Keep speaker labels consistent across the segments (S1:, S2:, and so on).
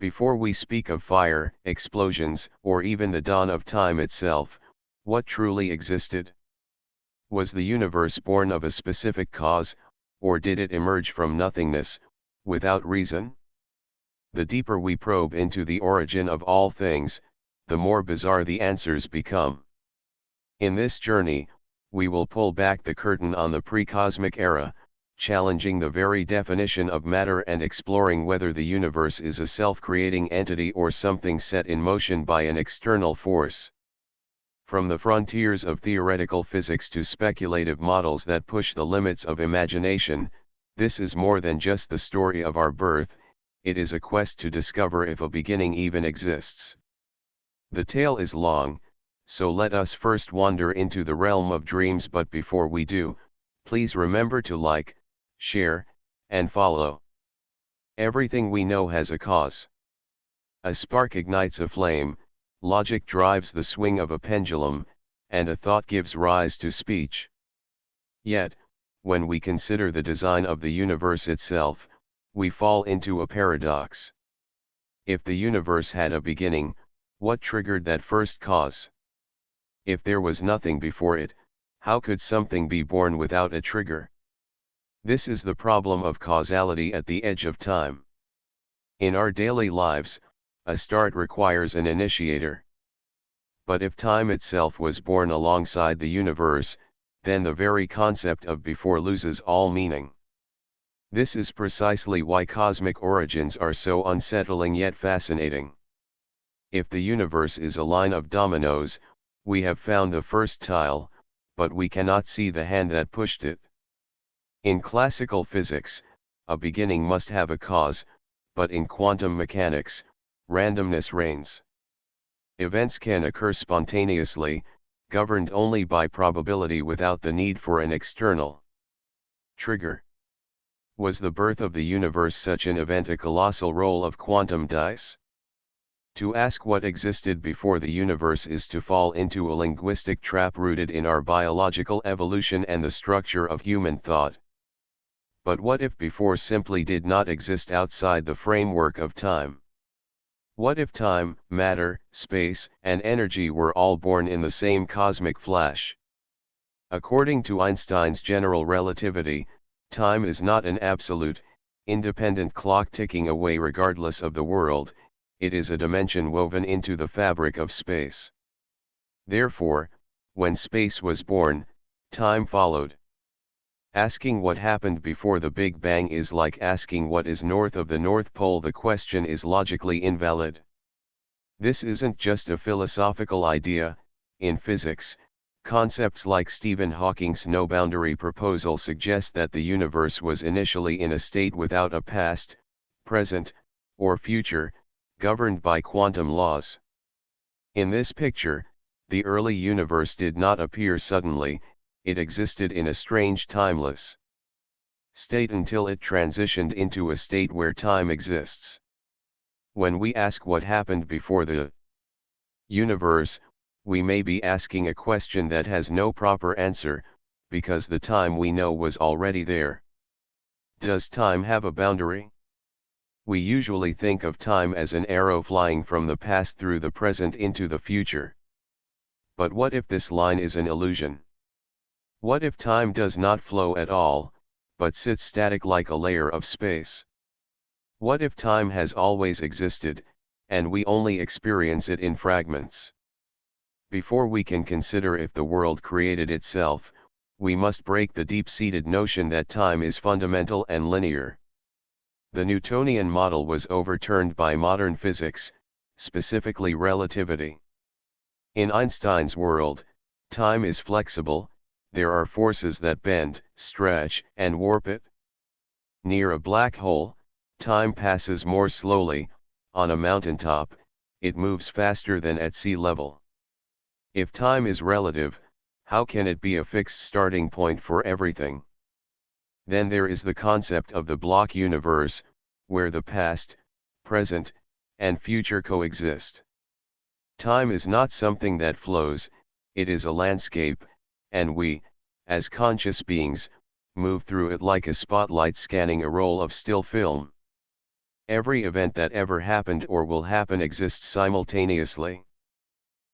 S1: Before we speak of fire, explosions, or even the dawn of time itself, what truly existed? Was the universe born of a specific cause, or did it emerge from nothingness, without reason? The deeper we probe into the origin of all things, the more bizarre the answers become. In this journey, we will pull back the curtain on the pre-cosmic era, challenging the very definition of matter and exploring whether the universe is a self-creating entity or something set in motion by an external force. From the frontiers of theoretical physics to speculative models that push the limits of imagination, this is more than just the story of our birth, it is a quest to discover if a beginning even exists. The tale is long, so let us first wander into the realm of dreams, but before we do, please remember to like, share, and follow. Everything we know has a cause. A spark ignites a flame, logic drives the swing of a pendulum, and a thought gives rise to speech. Yet, when we consider the design of the universe itself, we fall into a paradox. If the universe had a beginning, what triggered that first cause? If there was nothing before it, how could something be born without a trigger? This is the problem of causality at the edge of time. In our daily lives, a start requires an initiator. But if time itself was born alongside the universe, then the very concept of before loses all meaning. This is precisely why cosmic origins are so unsettling yet fascinating. If the universe is a line of dominoes, we have found the first tile, but we cannot see the hand that pushed it. In classical physics, a beginning must have a cause, but in quantum mechanics, randomness reigns. Events can occur spontaneously, governed only by probability without the need for an external trigger. Was the birth of the universe such an event a colossal roll of quantum dice? To ask what existed before the universe is to fall into a linguistic trap rooted in our biological evolution and the structure of human thought. But what if before simply did not exist outside the framework of time? What if time, matter, space, and energy were all born in the same cosmic flash? According to Einstein's general relativity, time is not an absolute, independent clock ticking away regardless of the world, it is a dimension woven into the fabric of space. Therefore, when space was born, time followed. Asking what happened before the Big Bang is like asking what is north of the North Pole. The question is logically invalid. This isn't just a philosophical idea. In physics, concepts like Stephen Hawking's no-boundary proposal suggest that the universe was initially in a state without a past, present, or future, governed by quantum laws. In this picture, the early universe did not appear suddenly, it existed in a strange timeless state until it transitioned into a state where time exists. When we ask what happened before the universe, we may be asking a question that has no proper answer, because the time we know was already there. Does time have a boundary? We usually think of time as an arrow flying from the past through the present into the future. But what if this line is an illusion? What if time does not flow at all, but sits static like a layer of space? What if time has always existed, and we only experience it in fragments? Before we can consider if the world created itself, we must break the deep-seated notion that time is fundamental and linear. The Newtonian model was overturned by modern physics, specifically relativity. In Einstein's world, time is flexible. There are forces that bend, stretch, and warp it. Near a black hole, time passes more slowly. On a mountaintop, it moves faster than at sea level. If time is relative, how can it be a fixed starting point for everything? Then there is the concept of the block universe, where the past, present, and future coexist. Time is not something that flows, it is a landscape, and we, as conscious beings, move through it like a spotlight scanning a roll of still film. Every event that ever happened or will happen exists simultaneously.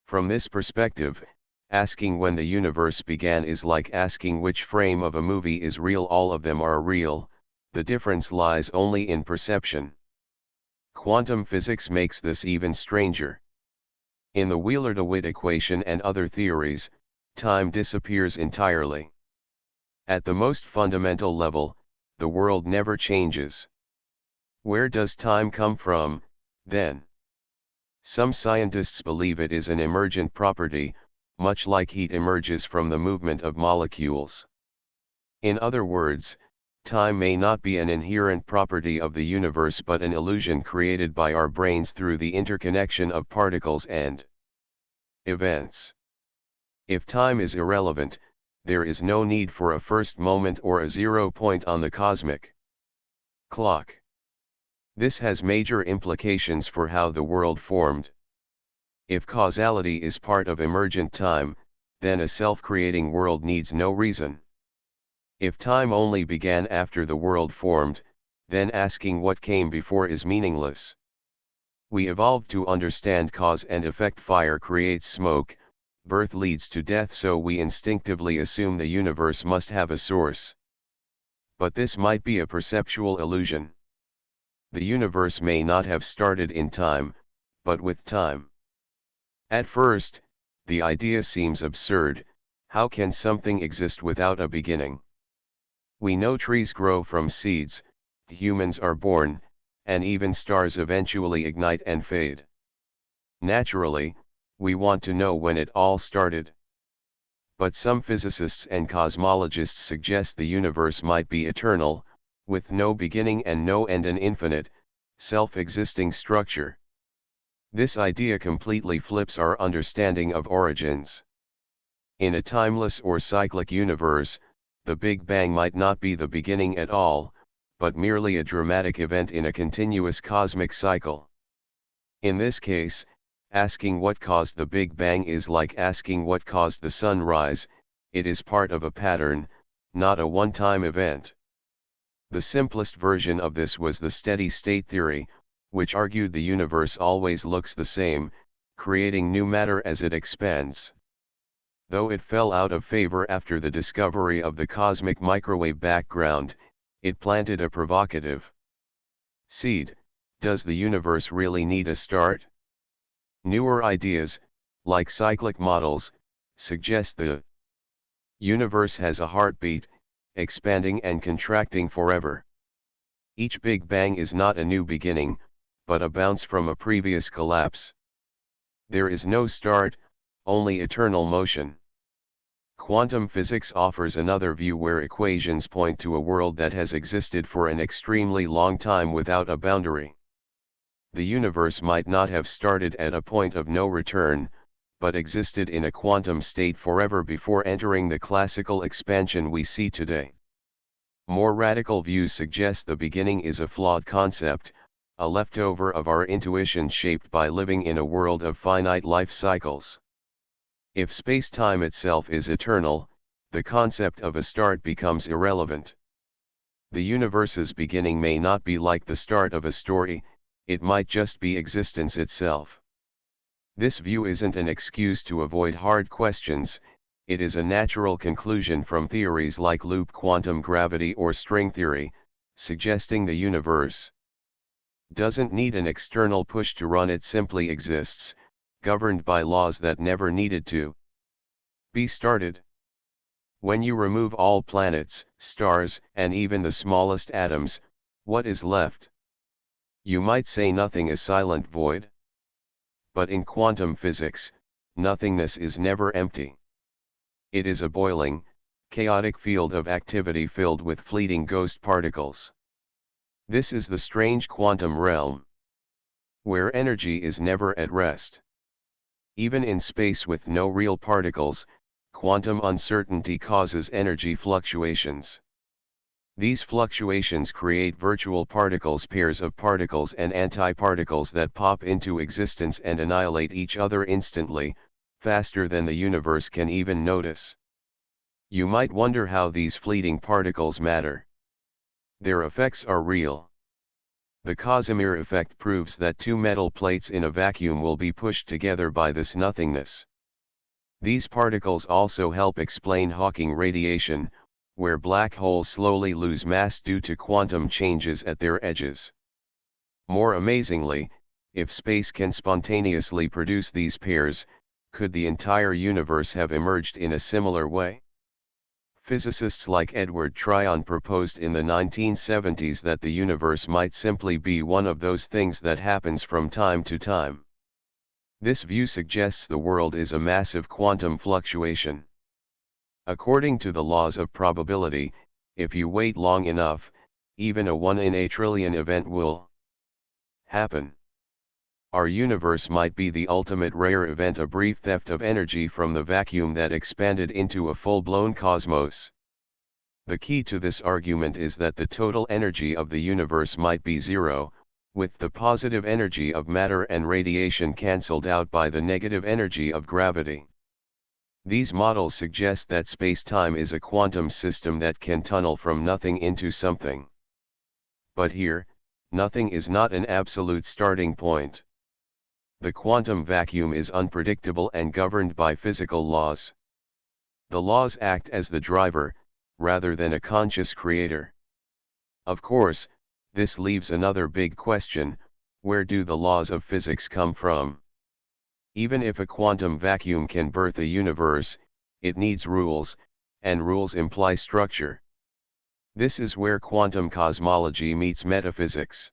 S1: From this perspective, asking when the universe began is like asking which frame of a movie is real. All of them are real, the difference lies only in perception. Quantum physics makes this even stranger. In the Wheeler-DeWitt equation and other theories, time disappears entirely. At the most fundamental level, the world never changes. Where does time come from, then? Some scientists believe it is an emergent property, much like heat emerges from the movement of molecules. In other words, time may not be an inherent property of the universe but an illusion created by our brains through the interconnection of particles and events. If time is irrelevant, there is no need for a first moment or a 0 point on the cosmic clock. This has major implications for how the world formed. If causality is part of emergent time, then a self-creating world needs no reason. If time only began after the world formed, then asking what came before is meaningless. We evolved to understand cause and effect. Fire creates smoke, birth leads to death, so we instinctively assume the universe must have a source. But this might be a perceptual illusion. The universe may not have started in time, but with time. At first, the idea seems absurd. How can something exist without a beginning? We know trees grow from seeds, humans are born, and even stars eventually ignite and fade. Naturally, we want to know when it all started. But some physicists and cosmologists suggest the universe might be eternal, with no beginning and no end, an infinite, self-existing structure. This idea completely flips our understanding of origins. In a timeless or cyclic universe, the Big Bang might not be the beginning at all, but merely a dramatic event in a continuous cosmic cycle. In this case, asking what caused the Big Bang is like asking what caused the sunrise. It is part of a pattern, not a one-time event. The simplest version of this was the steady-state theory, which argued the universe always looks the same, creating new matter as it expands. Though it fell out of favor after the discovery of the cosmic microwave background, it planted a provocative seed. Does the universe really need a start? Newer ideas, like cyclic models, suggest the universe has a heartbeat, expanding and contracting forever. Each Big Bang is not a new beginning, but a bounce from a previous collapse. There is no start, only eternal motion. Quantum physics offers another view where equations point to a world that has existed for an extremely long time without a boundary. The universe might not have started at a point of no return, but existed in a quantum state forever before entering the classical expansion we see today. More radical views suggest the beginning is a flawed concept, a leftover of our intuition shaped by living in a world of finite life cycles. If space-time itself is eternal, the concept of a start becomes irrelevant. The universe's beginning may not be like the start of a story, it might just be existence itself. This view isn't an excuse to avoid hard questions, it is a natural conclusion from theories like loop quantum gravity or string theory, suggesting the universe doesn't need an external push to run, it simply exists, governed by laws that never needed to be started. When you remove all planets, stars, and even the smallest atoms, what is left? You might say nothing, a silent void. But in quantum physics, nothingness is never empty. It is a boiling, chaotic field of activity filled with fleeting ghost particles. This is the strange quantum realm, where energy is never at rest. Even in space with no real particles, quantum uncertainty causes energy fluctuations. These fluctuations create virtual particles, pairs of particles and antiparticles that pop into existence and annihilate each other instantly, faster than the universe can even notice. You might wonder how these fleeting particles matter. Their effects are real. The Casimir effect proves that two metal plates in a vacuum will be pushed together by this nothingness. These particles also help explain Hawking radiation, where black holes slowly lose mass due to quantum changes at their edges. More amazingly, if space can spontaneously produce these pairs, could the entire universe have emerged in a similar way? Physicists like Edward Tryon proposed in the 1970s that the universe might simply be one of those things that happens from time to time. This view suggests the world is a massive quantum fluctuation. According to the laws of probability, if you wait long enough, even a 1 in a trillion event will happen. Our universe might be the ultimate rare event, a brief theft of energy from the vacuum that expanded into a full-blown cosmos. The key to this argument is that the total energy of the universe might be zero, with the positive energy of matter and radiation cancelled out by the negative energy of gravity. These models suggest that space-time is a quantum system that can tunnel from nothing into something. But here, nothing is not an absolute starting point. The quantum vacuum is unpredictable and governed by physical laws. The laws act as the driver, rather than a conscious creator. Of course, this leaves another big question: where do the laws of physics come from? Even if a quantum vacuum can birth a universe, it needs rules, and rules imply structure. This is where quantum cosmology meets metaphysics.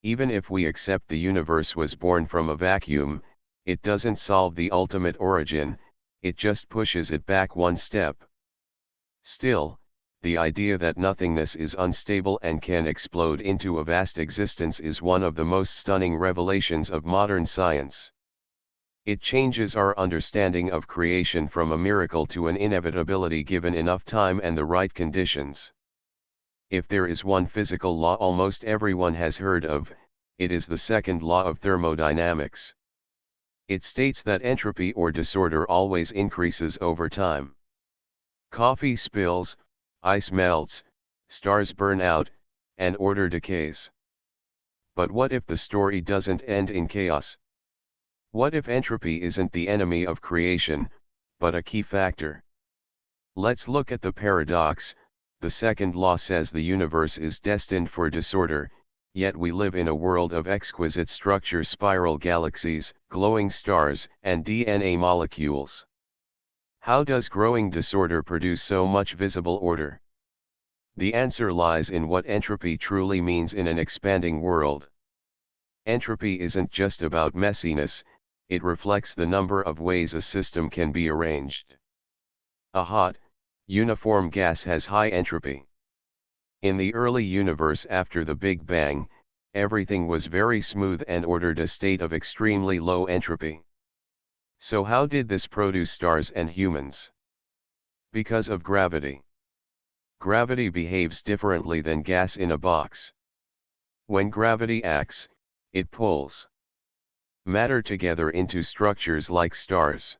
S1: Even if we accept the universe was born from a vacuum, it doesn't solve the ultimate origin, it just pushes it back one step. Still, the idea that nothingness is unstable and can explode into a vast existence is one of the most stunning revelations of modern science. It changes our understanding of creation from a miracle to an inevitability given enough time and the right conditions. If there is one physical law almost everyone has heard of, it is the second law of thermodynamics. It states that entropy or disorder always increases over time. Coffee spills, ice melts, stars burn out, and order decays. But what if the story doesn't end in chaos? What if entropy isn't the enemy of creation, but a key factor? Let's look at the paradox. The second law says the universe is destined for disorder, yet we live in a world of exquisite structure: spiral galaxies, glowing stars, and DNA molecules. How does growing disorder produce so much visible order? The answer lies in what entropy truly means in an expanding world. Entropy isn't just about messiness, it reflects the number of ways a system can be arranged. A hot, uniform gas has high entropy. In the early universe after the Big Bang, everything was very smooth and ordered, a state of extremely low entropy. So how did this produce stars and humans? Because of gravity. Gravity behaves differently than gas in a box. When gravity acts, it pulls matter together into structures like stars.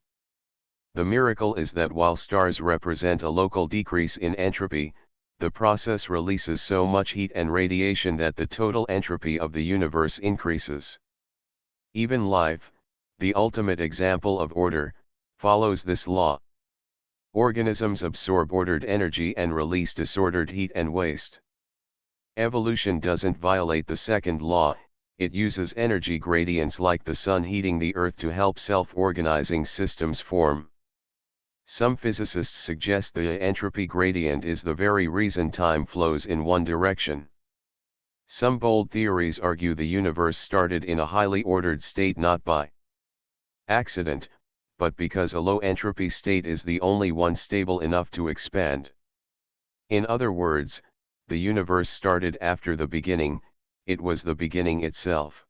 S1: The miracle is that while stars represent a local decrease in entropy, the process releases so much heat and radiation that the total entropy of the universe increases. Even life, the ultimate example of order, follows this law. Organisms absorb ordered energy and release disordered heat and waste. Evolution doesn't violate the second law, it uses energy gradients like the sun heating the earth to help self-organizing systems form. Some physicists suggest the entropy gradient is the very reason time flows in one direction. Some bold theories argue the universe started in a highly ordered state not by accident, but because a low entropy state is the only one stable enough to expand. In other words, the universe started after the beginning, it was the beginning itself.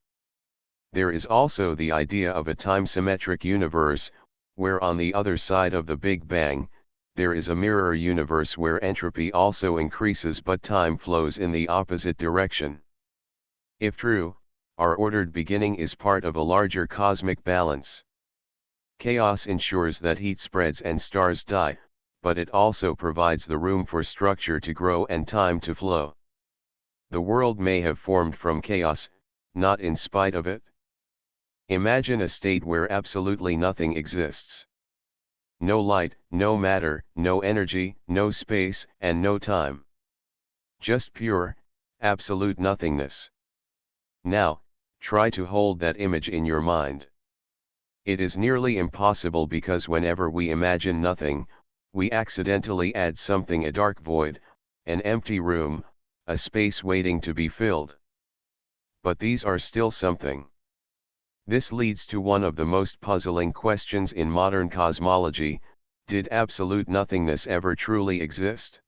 S1: There is also the idea of a time-symmetric universe, where on the other side of the Big Bang, there is a mirror universe where entropy also increases but time flows in the opposite direction. If true, our ordered beginning is part of a larger cosmic balance. Chaos ensures that heat spreads and stars die, but it also provides the room for structure to grow and time to flow. the world may have formed from chaos, not in spite of it. Imagine a state where absolutely nothing exists. No light, no matter, no energy, no space, and no time. Just pure, absolute nothingness. Now, try to hold that image in your mind. It is nearly impossible because whenever we imagine nothing, we accidentally add something: a dark void, an empty room, a space waiting to be filled. But these are still something. This leads to one of the most puzzling questions in modern cosmology: did absolute nothingness ever truly exist?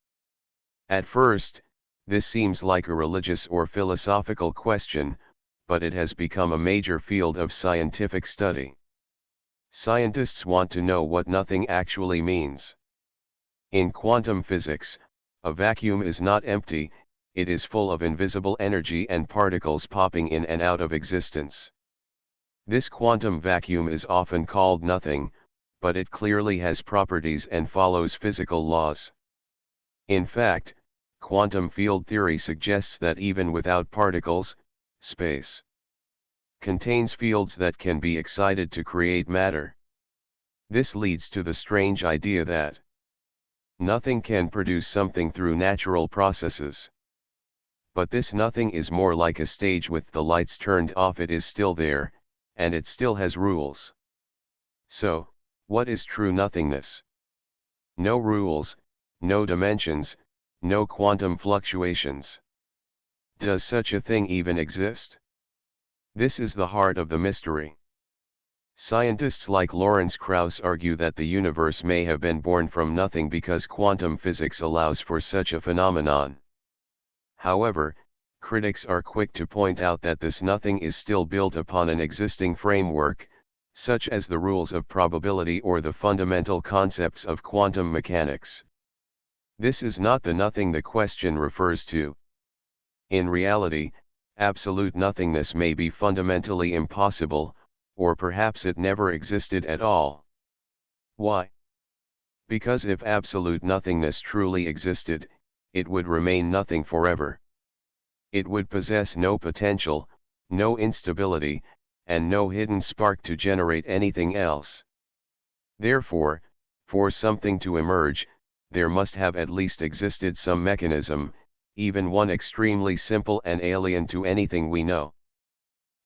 S1: At first, this seems like a religious or philosophical question, but it has become a major field of scientific study. Scientists want to know what nothing actually means. In quantum physics, a vacuum is not empty, it is full of invisible energy and particles popping in and out of existence. This quantum vacuum is often called nothing, but it clearly has properties and follows physical laws. In fact, quantum field theory suggests that even without particles, space contains fields that can be excited to create matter. This leads to the strange idea that nothing can produce something through natural processes. But this nothing is more like a stage with the lights turned off. It is still there, and it still has rules. So, what is true nothingness? No rules, no dimensions, no quantum fluctuations. Does such a thing even exist? This is the heart of the mystery. Scientists like Lawrence Krauss argue that the universe may have been born from nothing because quantum physics allows for such a phenomenon. However, critics are quick to point out that this nothing is still built upon an existing framework, such as the rules of probability or the fundamental concepts of quantum mechanics. This is not the nothing the question refers to. In reality, absolute nothingness may be fundamentally impossible, or perhaps it never existed at all. Why? Because if absolute nothingness truly existed, it would remain nothing forever. It would possess no potential, no instability, and no hidden spark to generate anything else. Therefore, for something to emerge, there must have at least existed some mechanism, even one extremely simple and alien to anything we know.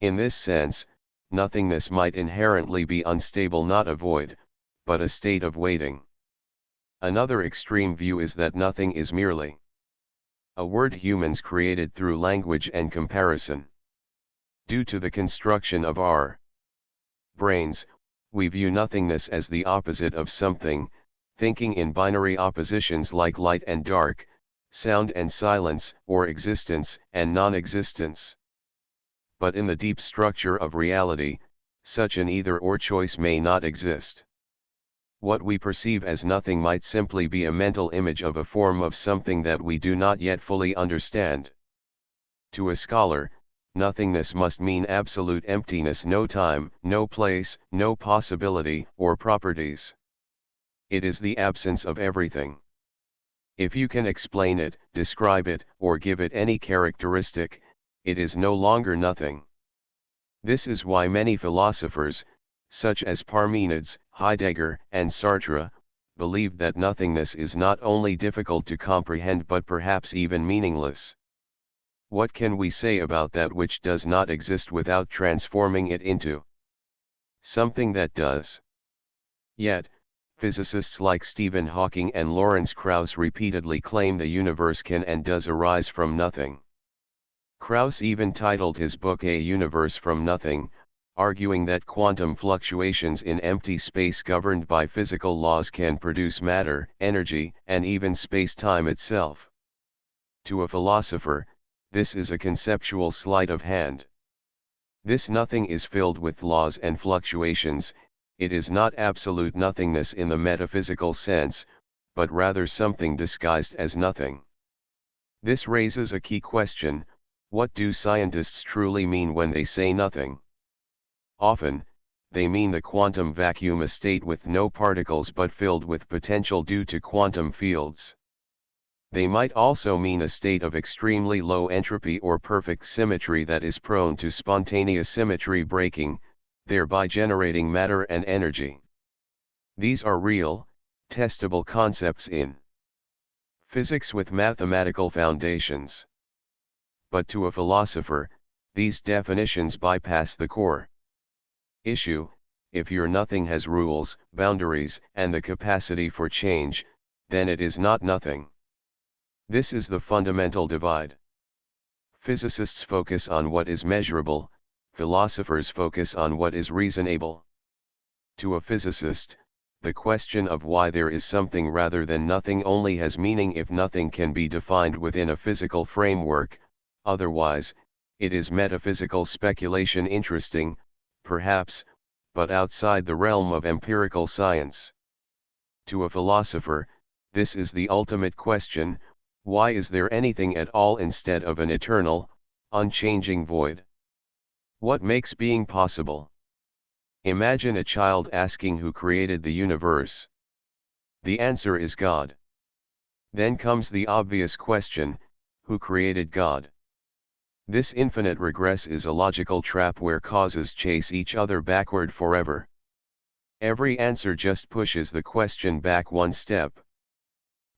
S1: In this sense, nothingness might inherently be unstable, not a void, but a state of waiting. Another extreme view is that nothing is merely a word humans created through language and comparison. Due to the construction of our brains, we view nothingness as the opposite of something, thinking in binary oppositions like light and dark, sound and silence, or existence and non-existence. But in the deep structure of reality, such an either-or choice may not exist. What we perceive as nothing might simply be a mental image of a form of something that we do not yet fully understand. To a scholar, nothingness must mean absolute emptiness: no time, no place, no possibility or properties. It is the absence of everything. If you can explain it, describe it, or give it any characteristic, it is no longer nothing. This is why many philosophers, such as Parmenides, Heidegger, and Sartre, believed that nothingness is not only difficult to comprehend but perhaps even meaningless. What can we say about that which does not exist without transforming it into something that does? Yet, physicists like Stephen Hawking and Lawrence Krauss repeatedly claim the universe can and does arise from nothing. Krauss even titled his book A Universe from Nothing, arguing that quantum fluctuations in empty space governed by physical laws can produce matter, energy, and even space-time itself. To a philosopher, this is a conceptual sleight of hand. This nothing is filled with laws and fluctuations. It is not absolute nothingness in the metaphysical sense, but rather something disguised as nothing. This raises a key question: what do scientists truly mean when they say nothing? Often, they mean the quantum vacuum, a state with no particles but filled with potential due to quantum fields. They might also mean a state of extremely low entropy or perfect symmetry that is prone to spontaneous symmetry breaking, thereby generating matter and energy. These are real, testable concepts in physics with mathematical foundations. But to a philosopher, these definitions bypass the core issue. If your nothing has rules, boundaries, and the capacity for change, then it is not nothing. This is the fundamental divide. Physicists focus on what is measurable, philosophers focus on what is reasonable. To a physicist, the question of why there is something rather than nothing only has meaning if nothing can be defined within a physical framework, otherwise, it is metaphysical speculation interesting, perhaps, but outside the realm of empirical science. To a philosopher, this is the ultimate question: why is there anything at all instead of an eternal, unchanging void? What makes being possible? Imagine a child asking who created the universe. The answer is God. Then comes the obvious question: who created God? This infinite regress is a logical trap where causes chase each other backward forever. Every answer just pushes the question back one step.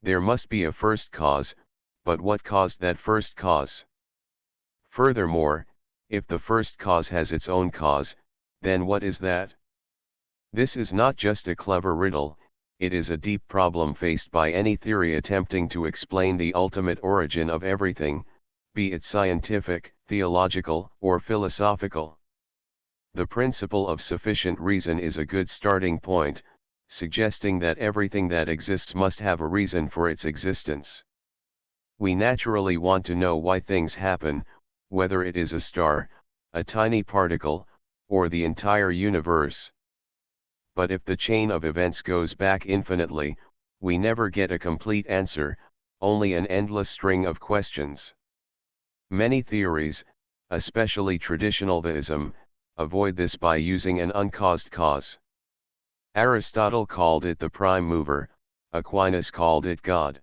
S1: There must be a first cause, but what caused that first cause? Furthermore, if the first cause has its own cause, then what is that? This is not just a clever riddle, it is a deep problem faced by any theory attempting to explain the ultimate origin of everything, be it scientific, theological, or philosophical. The principle of sufficient reason is a good starting point, suggesting that everything that exists must have a reason for its existence. We naturally want to know why things happen, whether it is a star, a tiny particle, or the entire universe. But if the chain of events goes back infinitely, we never get a complete answer, only an endless string of questions. Many theories, especially traditional theism, avoid this by using an uncaused cause. Aristotle called it the prime mover, Aquinas called it God.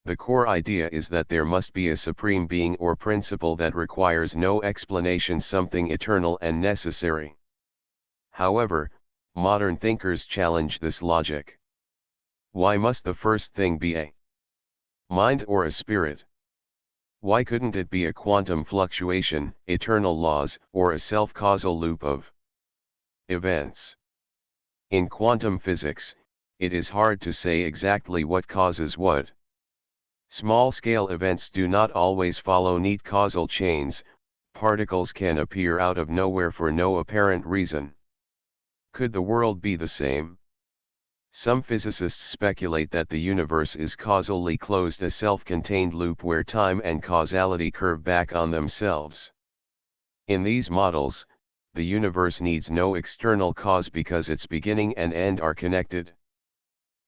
S1: The core idea is that there must be a supreme being or principle that requires no explanation, something eternal and necessary. However, modern thinkers challenge this logic. Why must the first thing be a mind or a spirit? Why couldn't it be a quantum fluctuation, eternal laws, or a self-causal loop of events? In quantum physics, it is hard to say exactly what causes what. Small-scale events do not always follow neat causal chains. Particles can appear out of nowhere for no apparent reason. Could the world be the same? Some physicists speculate that the universe is causally closed, a self-contained loop where time and causality curve back on themselves. In these models, the universe needs no external cause because its beginning and end are connected.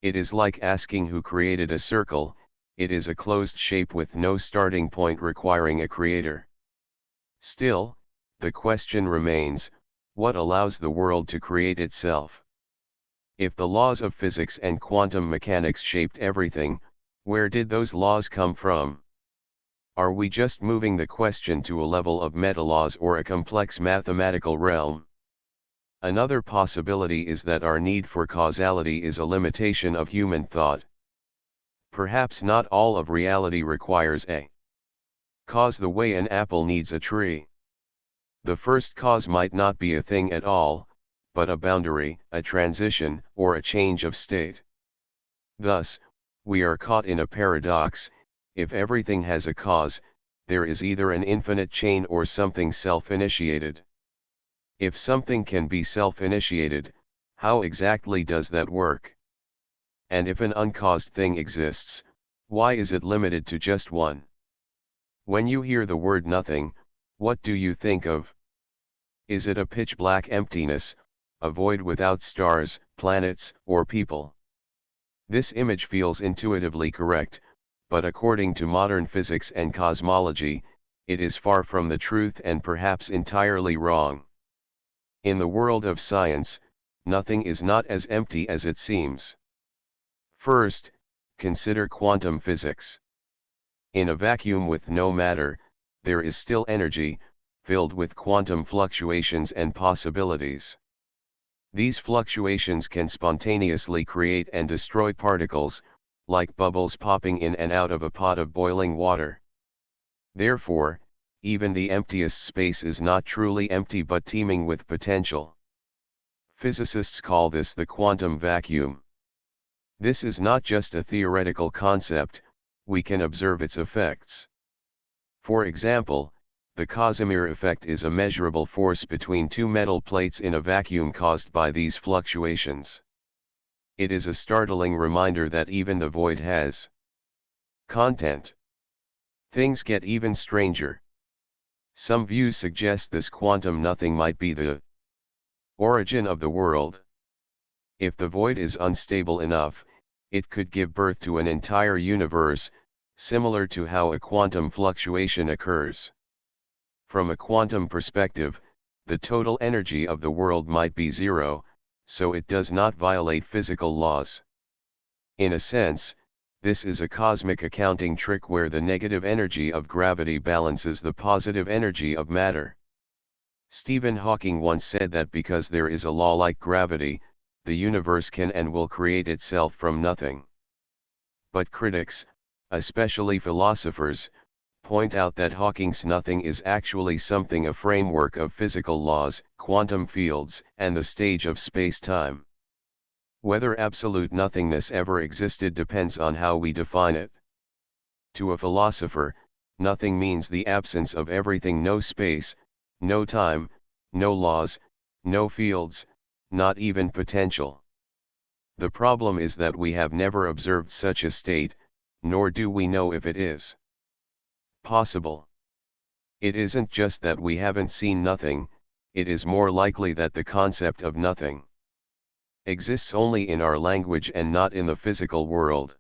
S1: It is like asking who created a circle. It is a closed shape with no starting point requiring a creator. Still, the question remains, what allows the world to create itself? If the laws of physics and quantum mechanics shaped everything, where did those laws come from? Are we just moving the question to a level of meta-laws or a complex mathematical realm? Another possibility is that our need for causality is a limitation of human thought. Perhaps not all of reality requires a cause the way an apple needs a tree. The first cause might not be a thing at all, but a boundary, a transition, or a change of state. Thus, we are caught in a paradox: if everything has a cause, there is either an infinite chain or something self-initiated. If something can be self-initiated, how exactly does that work? And if an uncaused thing exists, why is it limited to just one? When you hear the word nothing, what do you think of? Is it a pitch-black emptiness, a void without stars, planets, or people? This image feels intuitively correct, but according to modern physics and cosmology, it is far from the truth and perhaps entirely wrong. In the world of science, nothing is not as empty as it seems. First, Consider quantum physics. In a vacuum with no matter, there is still energy, filled with quantum fluctuations and possibilities. These fluctuations can spontaneously create and destroy particles, like bubbles popping in and out of a pot of boiling water. Therefore, even the emptiest space is not truly empty but teeming with potential. Physicists call this the quantum vacuum. This is not just a theoretical concept, we can observe its effects. For example, the Casimir effect is a measurable force between two metal plates in a vacuum caused by these fluctuations. It is a startling reminder that even the void has content. Things get even stranger. Some views suggest this quantum nothing might be the origin of the world. If the void is unstable enough, it could give birth to an entire universe, similar to how a quantum fluctuation occurs. From a quantum perspective, the total energy of the world might be zero, so it does not violate physical laws. In a sense, this is a cosmic accounting trick where the negative energy of gravity balances the positive energy of matter. Stephen Hawking once said that because there is a law like gravity, the universe can and will create itself from nothing. But critics, especially philosophers, point out that Hawking's nothing is actually something a framework of physical laws, quantum fields, and the stage of space-time. Whether absolute nothingness ever existed depends on how we define it. To a philosopher, nothing means the absence of everything: no space, no time, no laws, no fields, not even potential. The problem is that we have never observed such a state, nor do we know if it is possible. It isn't just that we haven't seen nothing, it is more likely that the concept of nothing exists only in our language and not in the physical world.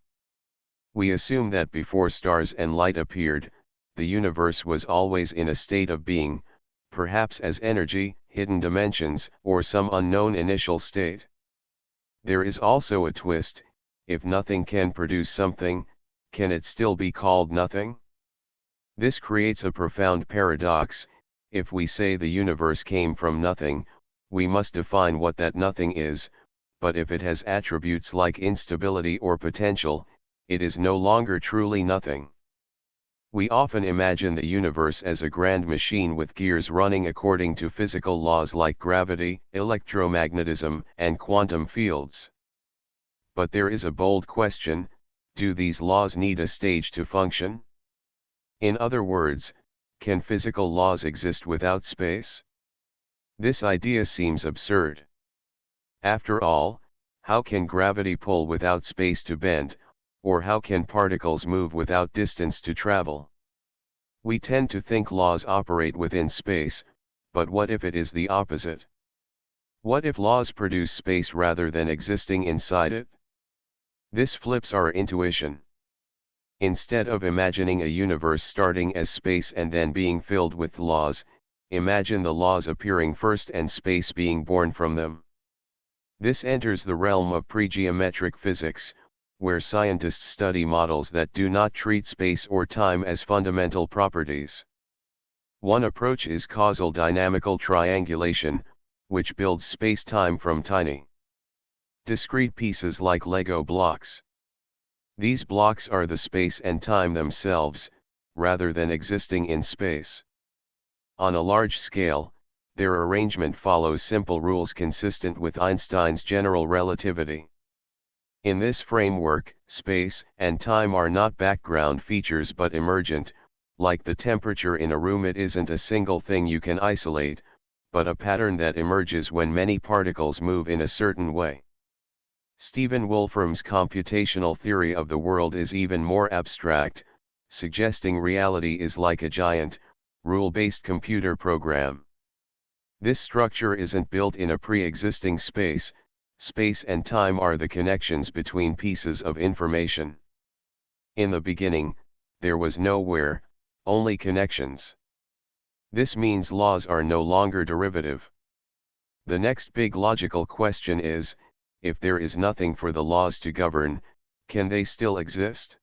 S1: We assume that before stars and light appeared, the universe was always in a state of being, perhaps as energy, hidden dimensions, or some unknown initial state. There is also a twist: if nothing can produce something, can it still be called nothing? This creates a profound paradox. If we say the universe came from nothing, we must define what that nothing is, but if it has attributes like instability or potential, it is no longer truly nothing. We often imagine the universe as a grand machine with gears running according to physical laws like gravity, electromagnetism, and quantum fields. But there is a bold question: do these laws need a stage to function? In other words, can physical laws exist without space? This idea seems absurd. After all, how can gravity pull without space to bend, or how can particles move without distance to travel? We tend to think laws operate within space, but what if it is the opposite? What if laws produce space rather than existing inside it? This flips our intuition. Instead of imagining a universe starting as space and then being filled with laws, imagine the laws appearing first and space being born from them. This enters the realm of pre-geometric physics, where scientists study models that do not treat space or time as fundamental properties. One approach is causal dynamical triangulation, which builds space-time from tiny, discrete pieces like Lego blocks. These blocks are the space and time themselves, rather than existing in space. On a large scale, their arrangement follows simple rules consistent with Einstein's general relativity. In this framework, space and time are not background features but emergent. Like the temperature in a room, it isn't a single thing you can isolate, but a pattern that emerges when many particles move in a certain way. Stephen Wolfram's computational theory of the world is even more abstract, suggesting reality is like a giant, rule-based computer program. This structure isn't built in a pre-existing space. Space and time are the connections between pieces of information. In the beginning, there was nowhere, only connections. This means laws are no longer derivative. The next big logical question is, if there is nothing for the laws to govern, can they still exist?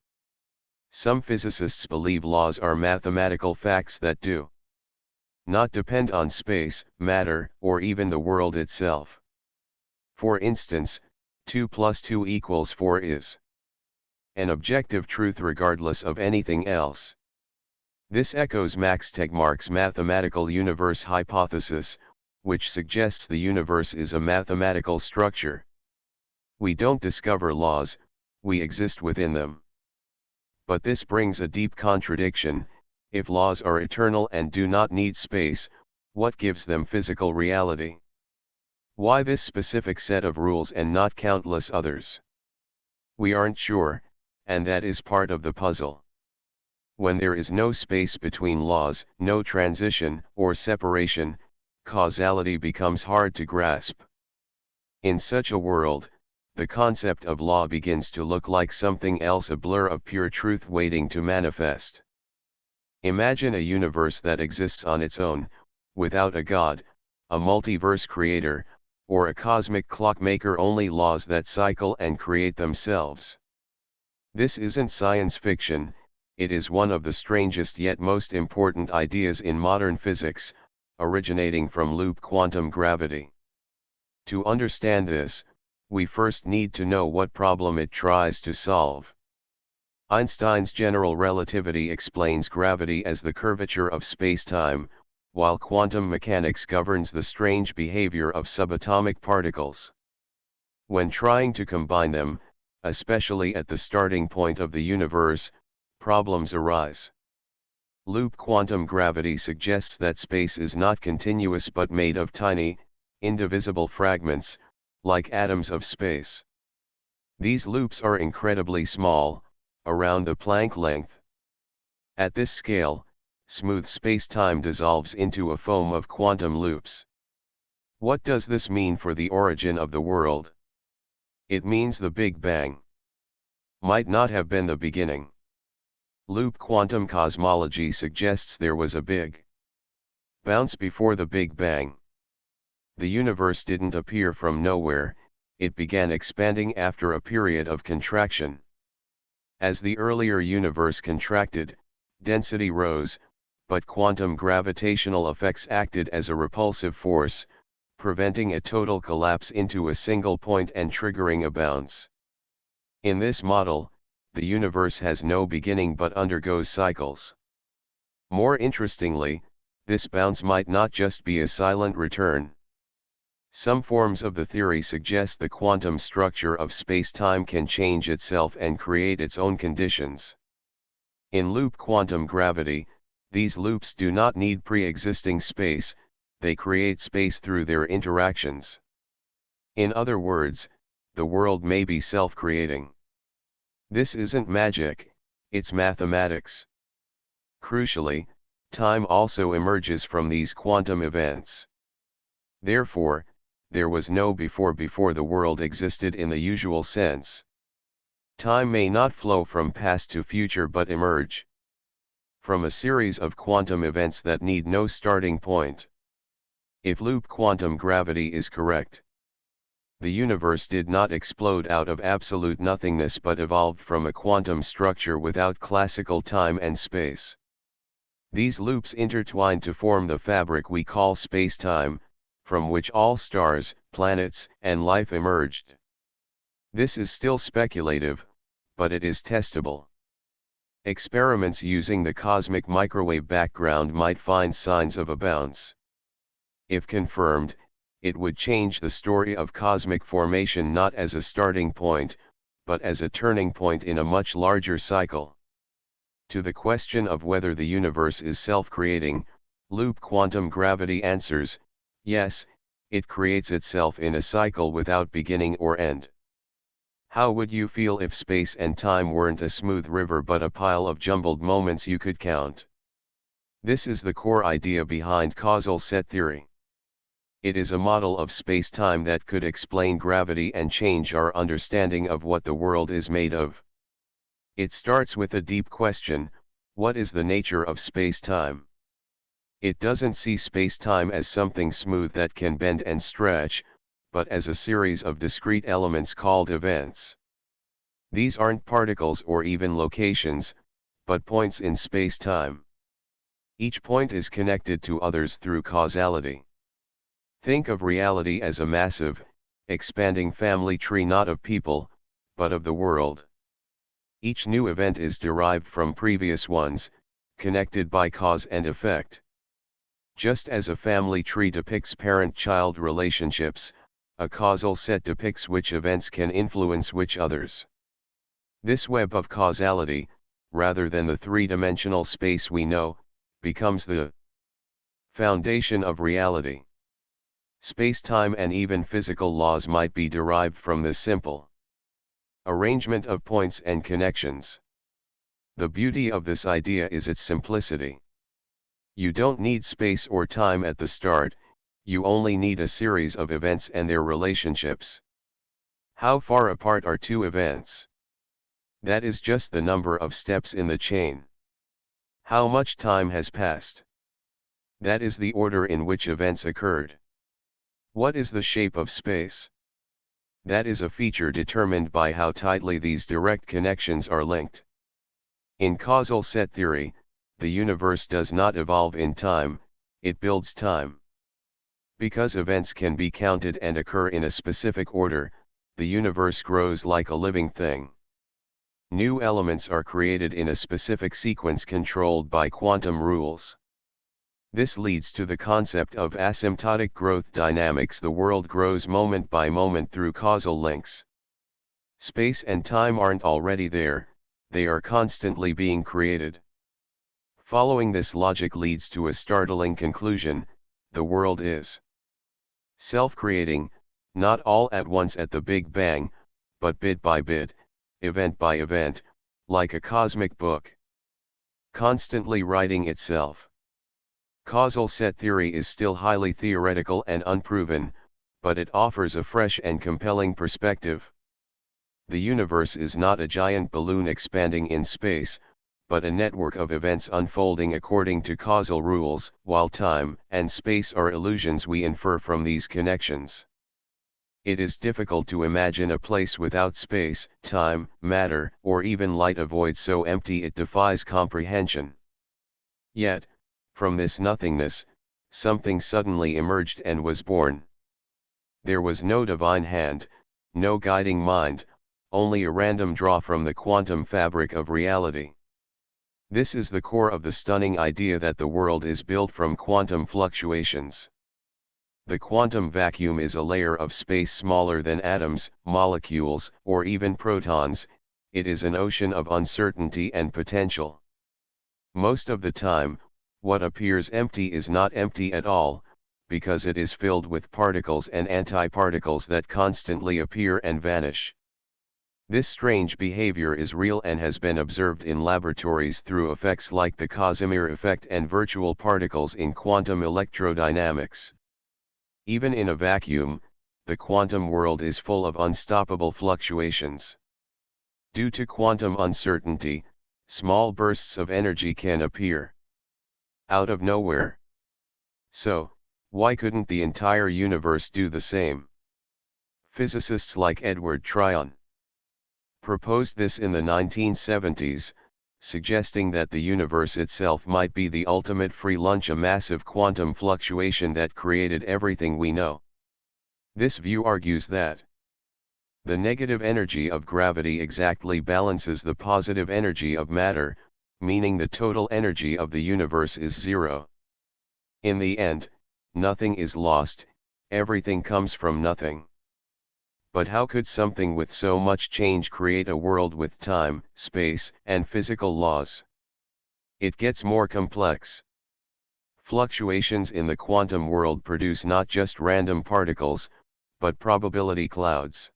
S1: Some physicists believe laws are mathematical facts that do not depend on space, matter, or even the world itself. For instance, 2 plus 2 equals 4 is an objective truth regardless of anything else. This echoes Max Tegmark's mathematical universe hypothesis, which suggests the universe is a mathematical structure. We don't discover laws, we exist within them. But this brings a deep contradiction. If laws are eternal and do not need space, what gives them physical reality? Why this specific set of rules and not countless others? We aren't sure, and that is part of the puzzle. When there is no space between laws, no transition or separation, causality becomes hard to grasp. In such a world, the concept of law begins to look like something else, a blur of pure truth waiting to manifest. Imagine a universe that exists on its own, without a god, a multiverse creator, or a cosmic clockmaker, only laws that cycle and create themselves. This isn't science fiction, it is one of the strangest yet most important ideas in modern physics, originating from loop quantum gravity. To understand this, we first need to know what problem it tries to solve. Einstein's general relativity explains gravity as the curvature of spacetime, while quantum mechanics governs the strange behavior of subatomic particles. When trying to combine them, especially at the starting point of the universe, problems arise. Loop quantum gravity suggests that space is not continuous but made of tiny, indivisible fragments, like atoms of space. These loops are incredibly small, around the Planck length. At this scale, smooth spacetime dissolves into a foam of quantum loops. What does this mean for the origin of the world? It means the Big Bang might not have been the beginning. Loop quantum cosmology suggests there was a big bounce before the Big Bang. The universe didn't appear from nowhere, it began expanding after a period of contraction. As the earlier universe contracted, density rose, but quantum gravitational effects acted as a repulsive force, preventing a total collapse into a single point and triggering a bounce. In this model, the universe has no beginning but undergoes cycles. More interestingly, this bounce might not just be a silent return. Some forms of the theory suggest the quantum structure of space-time can change itself and create its own conditions. In loop quantum gravity, these loops do not need pre-existing space, they create space through their interactions. In other words, the world may be self-creating. This isn't magic, it's mathematics. Crucially, time also emerges from these quantum events. Therefore, there was no before the world existed in the usual sense. Time may not flow from past to future but emerge from a series of quantum events that need no starting point. If loop quantum gravity is correct, the universe did not explode out of absolute nothingness but evolved from a quantum structure without classical time and space. These loops intertwined to form the fabric we call space-time, from which all stars, planets, and life emerged. This is still speculative, but it is testable. Experiments using the cosmic microwave background might find signs of a bounce. If confirmed, it would change the story of cosmic formation not as a starting point, but as a turning point in a much larger cycle. To the question of whether the universe is self-creating, loop quantum gravity answers, yes, it creates itself in a cycle without beginning or end. How would you feel if space and time weren't a smooth river but a pile of jumbled moments you could count? This is the core idea behind causal set theory. It is a model of space-time that could explain gravity and change our understanding of what the world is made of. It starts with a deep question: what is the nature of space-time? It doesn't see space-time as something smooth that can bend and stretch, but as a series of discrete elements called events. These aren't particles or even locations, but points in space-time. Each point is connected to others through causality. Think of reality as a massive, expanding family tree, not of people, but of the world. Each new event is derived from previous ones, connected by cause and effect. Just as a family tree depicts parent-child relationships, a causal set depicts which events can influence which others. This web of causality, rather than the three-dimensional space we know, becomes the foundation of reality. Space-time and even physical laws might be derived from this simple arrangement of points and connections. The beauty of this idea is its simplicity. You don't need space or time at the start, you only need a series of events and their relationships. How far apart are two events? That is just the number of steps in the chain. How much time has passed? That is the order in which events occurred. What is the shape of space? That is a feature determined by how tightly these direct connections are linked. In causal set theory, the universe does not evolve in time, it builds time. Because events can be counted and occur in a specific order, the universe grows like a living thing. New elements are created in a specific sequence controlled by quantum rules. This leads to the concept of asymptotic growth dynamics. The world grows moment by moment through causal links. Space and time aren't already there, they are constantly being created. Following this logic leads to a startling conclusion: the world is self-creating, not all at once at the Big Bang, but bit by bit, event by event, like a cosmic book, constantly writing itself. Causal set theory is still highly theoretical and unproven, but it offers a fresh and compelling perspective. The universe is not a giant balloon expanding in space, but a network of events unfolding according to causal rules, while time and space are illusions we infer from these connections. It is difficult to imagine a place without space, time, matter, or even light, a void so empty it defies comprehension. Yet, from this nothingness, something suddenly emerged and was born. There was no divine hand, no guiding mind, only a random draw from the quantum fabric of reality. This is the core of the stunning idea that the world is built from quantum fluctuations. The quantum vacuum is a layer of space smaller than atoms, molecules, or even protons. It is an ocean of uncertainty and potential. Most of the time, what appears empty is not empty at all, because it is filled with particles and antiparticles that constantly appear and vanish. This strange behavior is real and has been observed in laboratories through effects like the Casimir effect and virtual particles in quantum electrodynamics. Even in a vacuum, the quantum world is full of unstoppable fluctuations. Due to quantum uncertainty, small bursts of energy can appear out of nowhere. So, why couldn't the entire universe do the same? Physicists like Edward Tryon proposed this in the 1970s, suggesting that the universe itself might be the ultimate free lunch, a massive quantum fluctuation that created everything we know. This view argues that the negative energy of gravity exactly balances the positive energy of matter, meaning the total energy of the universe is zero. In the end, nothing is lost, everything comes from nothing. But how could something with so much change create a world with time, space, and physical laws? It gets more complex. Fluctuations in the quantum world produce not just random particles, but probability clouds.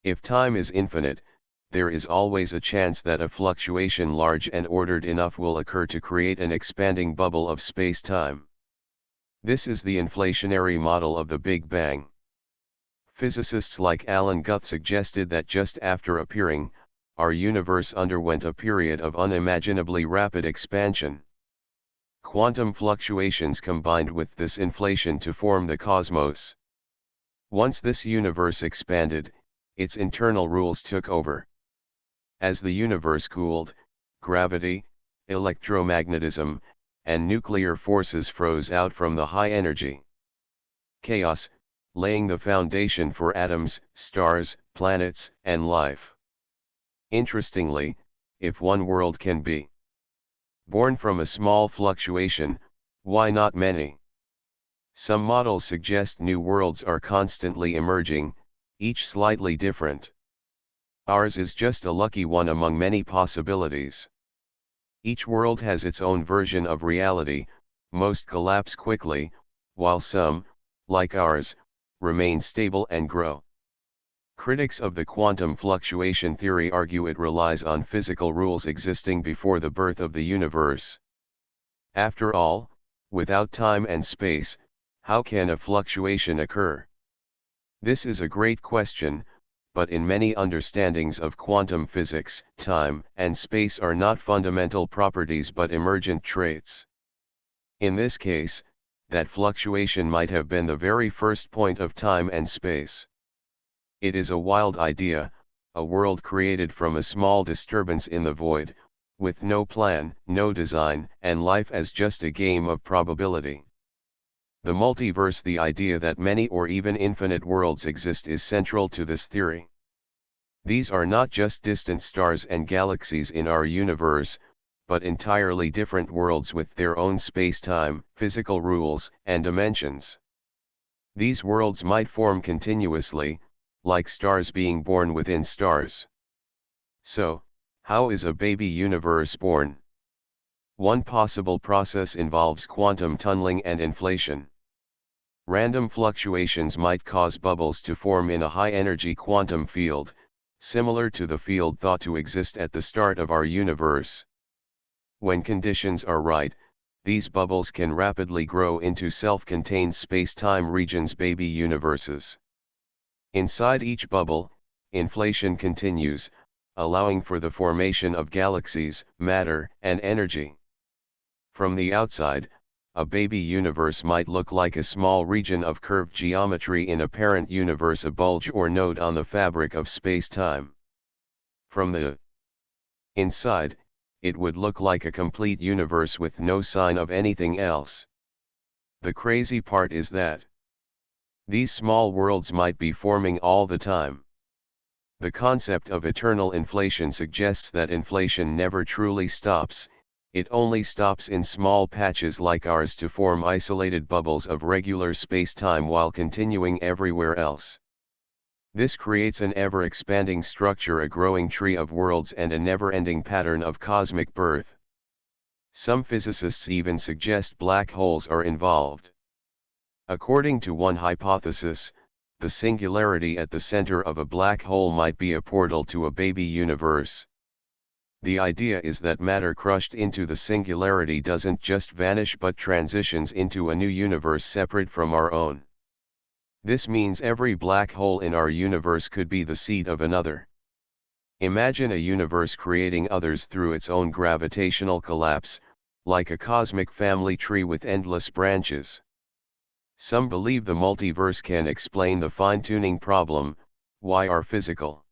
S1: If time is infinite, there is always a chance that a fluctuation large and ordered enough will occur to create an expanding bubble of space-time. This is the inflationary model of the Big Bang. Physicists like Alan Guth suggested that just after appearing, our universe underwent a period of unimaginably rapid expansion. Quantum fluctuations combined with this inflation to form the cosmos. Once this universe expanded, its internal rules took over. As the universe cooled, gravity, electromagnetism, and nuclear forces froze out from the high energy chaos, laying the foundation for atoms, stars, planets, and life. Interestingly, if one world can be born from a small fluctuation, why not many? Some models suggest new worlds are constantly emerging, each slightly different. Ours is just a lucky one among many possibilities. Each world has its own version of reality, most collapse quickly, while some, like ours, remain stable and grow. Critics of the quantum fluctuation theory argue it relies on physical rules existing before the birth of the universe. After all, without time and space, how can a fluctuation occur? This is a great question, but in many understandings of quantum physics, time and space are not fundamental properties but emergent traits. In this case, that fluctuation might have been the very first point of time and space. It is a wild idea, a world created from a small disturbance in the void, with no plan, no design, and life as just a game of probability. The multiverse, the idea that many or even infinite worlds exist, is central to this theory. These are not just distant stars and galaxies in our universe, but entirely different worlds with their own space-time, physical rules, and dimensions. These worlds might form continuously, like stars being born within stars. So, how is a baby universe born? One possible process involves quantum tunneling and inflation. Random fluctuations might cause bubbles to form in a high-energy quantum field, similar to the field thought to exist at the start of our universe. When conditions are right, these bubbles can rapidly grow into self-contained space-time regions, baby universes. Inside each bubble, inflation continues, allowing for the formation of galaxies, matter, and energy. From the outside, a baby universe might look like a small region of curved geometry in a parent universe, a bulge or node on the fabric of space-time. From the inside, it would look like a complete universe with no sign of anything else. The crazy part is that these small worlds might be forming all the time. The concept of eternal inflation suggests that inflation never truly stops, it only stops in small patches like ours to form isolated bubbles of regular space-time while continuing everywhere else. This creates an ever-expanding structure, a growing tree of worlds, and a never-ending pattern of cosmic birth. Some physicists even suggest black holes are involved. According to one hypothesis, the singularity at the center of a black hole might be a portal to a baby universe. The idea is that matter crushed into the singularity doesn't just vanish but transitions into a new universe separate from our own. This means every black hole in our universe could be the seed of another. Imagine a universe creating others through its own gravitational collapse, like a cosmic family tree with endless branches. Some believe the multiverse can explain the fine-tuning problem, why our physical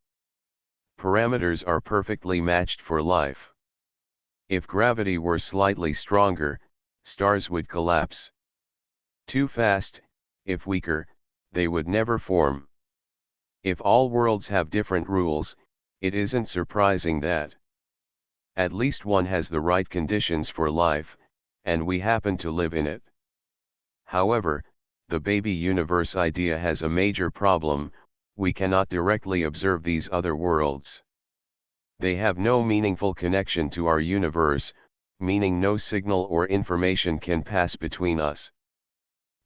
S1: parameters are perfectly matched for life. If gravity were slightly stronger, stars would collapse too fast; if weaker, they would never form. If all worlds have different rules, it isn't surprising that at least one has the right conditions for life, and we happen to live in it. However, the baby universe idea has a major problem: we cannot directly observe these other worlds. They have no meaningful connection to our universe, meaning no signal or information can pass between us.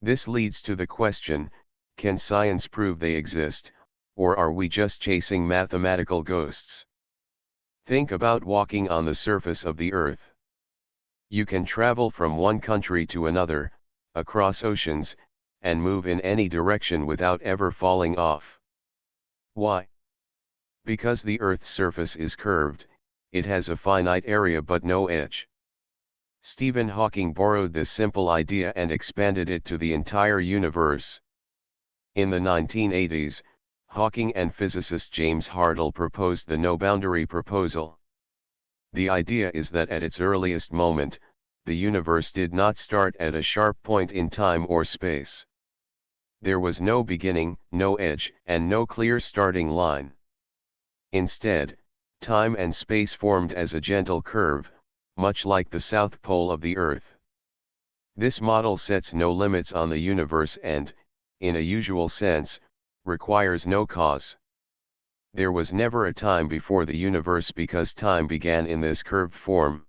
S1: This leads to the question, can science prove they exist, or are we just chasing mathematical ghosts? Think about walking on the surface of the Earth. You can travel from one country to another, across oceans, and move in any direction without ever falling off. Why? Because the Earth's surface is curved, it has a finite area but no edge. Stephen Hawking borrowed this simple idea and expanded it to the entire universe. In the 1980s, Hawking and physicist James Hartle proposed the no-boundary proposal. The idea is that at its earliest moment, the universe did not start at a sharp point in time or space. There was no beginning, no edge, and no clear starting line. Instead, time and space formed as a gentle curve, much like the south pole of the Earth. This model sets no limits on the universe and, in a usual sense, requires no cause. There was never a time before the universe because time began in this curved form.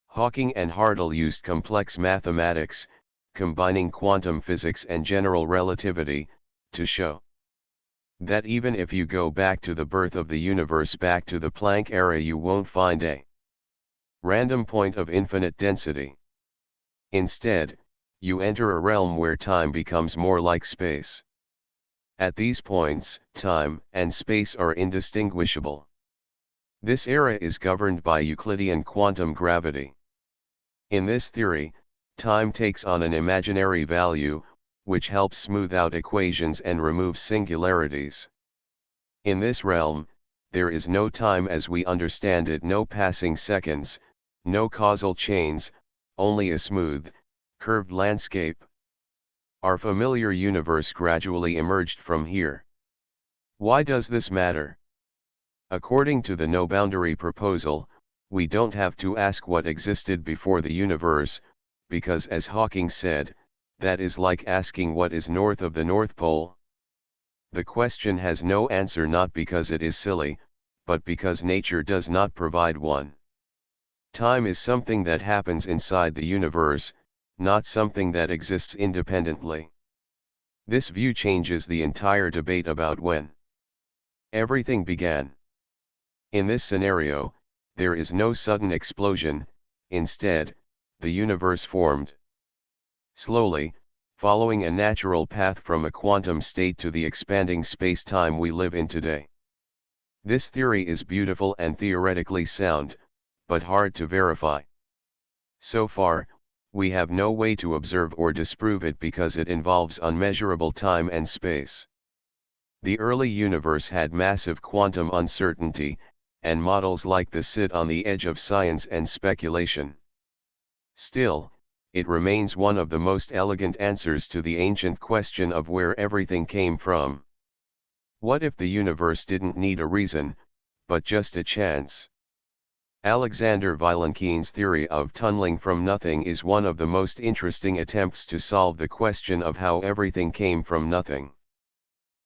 S1: Hawking and Hartle used complex mathematics, combining quantum physics and general relativity, to show that even if you go back to the birth of the universe, back to the Planck era, you won't find a random point of infinite density. Instead, you enter a realm where time becomes more like space. At these points, time and space are indistinguishable. This era is governed by Euclidean quantum gravity. In this theory, time takes on an imaginary value, which helps smooth out equations and remove singularities. In this realm, there is no time as we understand it, no passing seconds, no causal chains, only a smooth, curved landscape. Our familiar universe gradually emerged from here. Why does this matter? According to the no-boundary proposal, we don't have to ask what existed before the universe, because as Hawking said, that is like asking what is north of the North Pole. The question has no answer, not because it is silly, but because nature does not provide one. Time is something that happens inside the universe, not something that exists independently. This view changes the entire debate about when everything began. In this scenario, there is no sudden explosion. Instead, the universe formed slowly, following a natural path from a quantum state to the expanding space-time we live in today. This theory is beautiful and theoretically sound, but hard to verify. So far, we have no way to observe or disprove it because it involves unmeasurable time and space. The early universe had massive quantum uncertainty, and models like this sit on the edge of science and speculation. Still, it remains one of the most elegant answers to the ancient question of where everything came from. What if the universe didn't need a reason, but just a chance? Alexander Vilenkin's theory of tunneling from nothing is one of the most interesting attempts to solve the question of how everything came from nothing.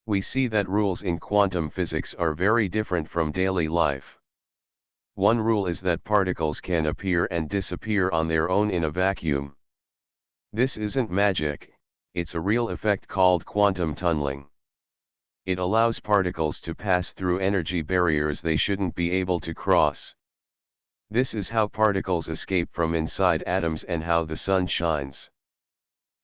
S1: We see that rules in quantum physics are very different from daily life. One rule is that particles can appear and disappear on their own in a vacuum. This isn't magic, it's a real effect called quantum tunneling. It allows particles to pass through energy barriers they shouldn't be able to cross. This is how particles escape from inside atoms and how the sun shines.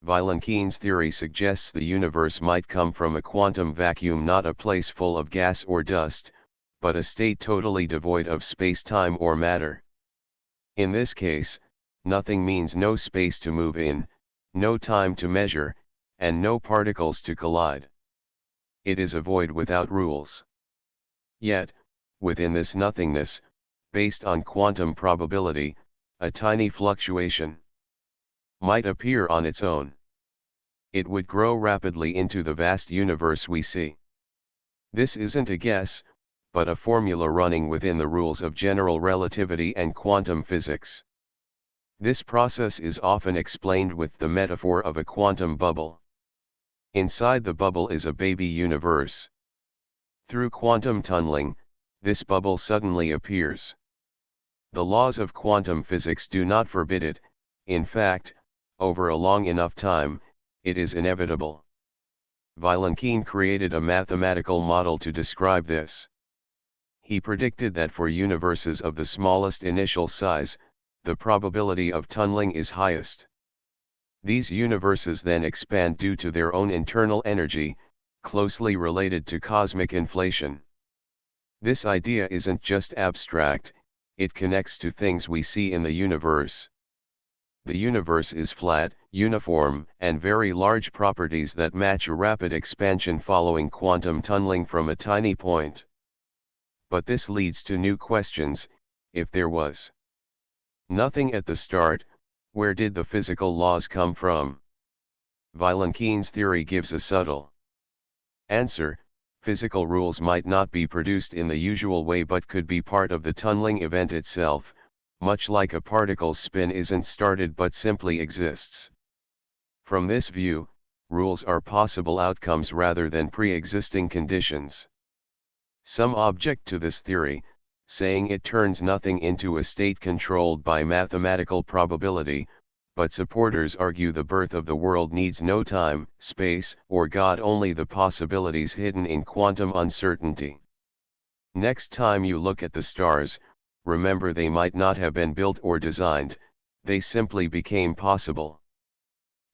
S1: Vilenkin's theory suggests the universe might come from a quantum vacuum, not a place full of gas or dust, but a state totally devoid of space-time or matter. In this case, nothing means no space to move in, no time to measure, and no particles to collide. It is a void without rules. Yet, within this nothingness, based on quantum probability, a tiny fluctuation might appear on its own. It would grow rapidly into the vast universe we see. This isn't a guess, but a formula running within the rules of general relativity and quantum physics. This process is often explained with the metaphor of a quantum bubble. Inside the bubble is a baby universe. Through quantum tunneling, this bubble suddenly appears. The laws of quantum physics do not forbid it. In fact, over a long enough time, it is inevitable. Vilenkin created a mathematical model to describe this. He predicted that for universes of the smallest initial size, the probability of tunneling is highest. These universes then expand due to their own internal energy, closely related to cosmic inflation. This idea isn't just abstract, it connects to things we see in the universe. The universe is flat, uniform, and very large, properties that match a rapid expansion following quantum tunneling from a tiny point. But this leads to new questions. If there was nothing at the start, where did the physical laws come from? Vilenkine's theory gives a subtle answer. Physical rules might not be produced in the usual way but could be part of the tunneling event itself, much like a particle's spin isn't started but simply exists. From this view, rules are possible outcomes rather than pre-existing conditions. Some object to this theory, saying it turns nothing into a state controlled by mathematical probability, but supporters argue the birth of the world needs no time, space, or God, only the possibilities hidden in quantum uncertainty. Next time you look at the stars, remember they might not have been built or designed, they simply became possible.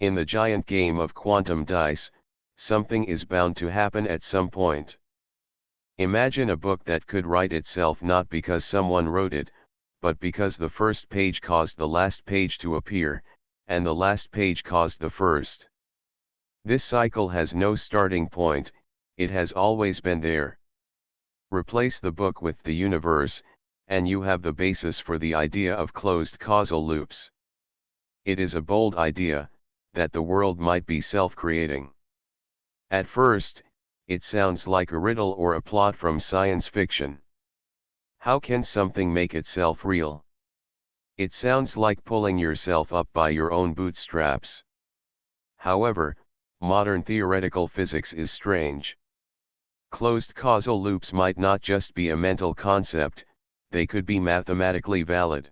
S1: In the giant game of quantum dice, something is bound to happen at some point. Imagine a book that could write itself not because someone wrote it, but because the first page caused the last page to appear, and the last page caused the first. This cycle has no starting point, it has always been there. Replace the book with the universe, and you have the basis for the idea of closed causal loops. It is a bold idea, that the world might be self-creating. At first, it sounds like a riddle or a plot from science fiction. How can something make itself real? It sounds like pulling yourself up by your own bootstraps. However, modern theoretical physics is strange. Closed causal loops might not just be a mental concept, they could be mathematically valid.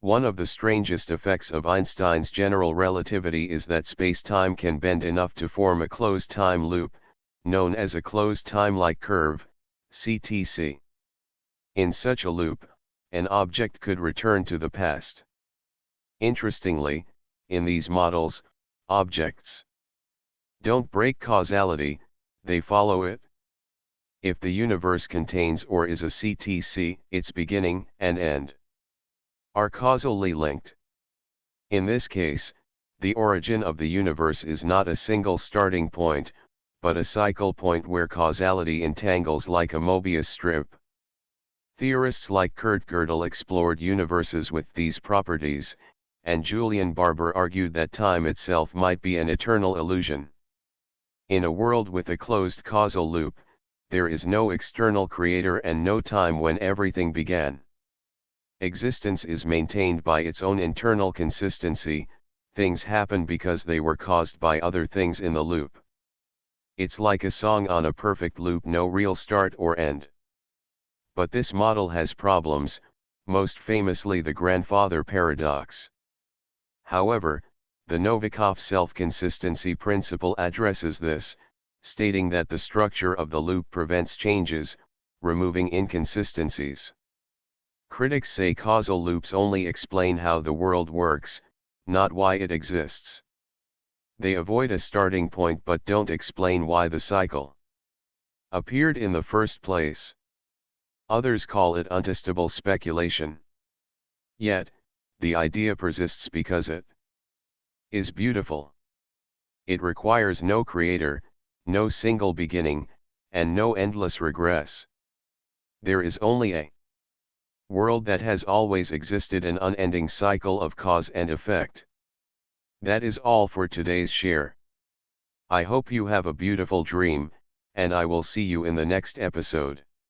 S1: One of the strangest effects of Einstein's general relativity is that space-time can bend enough to form a closed time loop, known as a closed time-like curve, CTC. In such a loop, an object could return to the past. Interestingly, in these models, objects don't break causality, they follow it. If the universe contains or is a CTC, its beginning and end are causally linked. In this case, the origin of the universe is not a single starting point, but a cycle point where causality entangles like a Mobius strip. Theorists like Kurt Gödel explored universes with these properties, and Julian Barber argued that time itself might be an eternal illusion. In a world with a closed causal loop, there is no external creator and no time when everything began. Existence is maintained by its own internal consistency, things happen because they were caused by other things in the loop. It's like a song on a perfect loop, no real start or end. But this model has problems, most famously the grandfather paradox. However, the Novikov self-consistency principle addresses this, stating that the structure of the loop prevents changes, removing inconsistencies. Critics say causal loops only explain how the world works, not why it exists. They avoid a starting point but don't explain why the cycle appeared in the first place. Others call it untestable speculation. Yet, the idea persists because it is beautiful. It requires no creator, no single beginning, and no endless regress. There is only a world that has always existed, an unending cycle of cause and effect. That is all for today's share. I hope you have a beautiful dream, and I will see you in the next episode.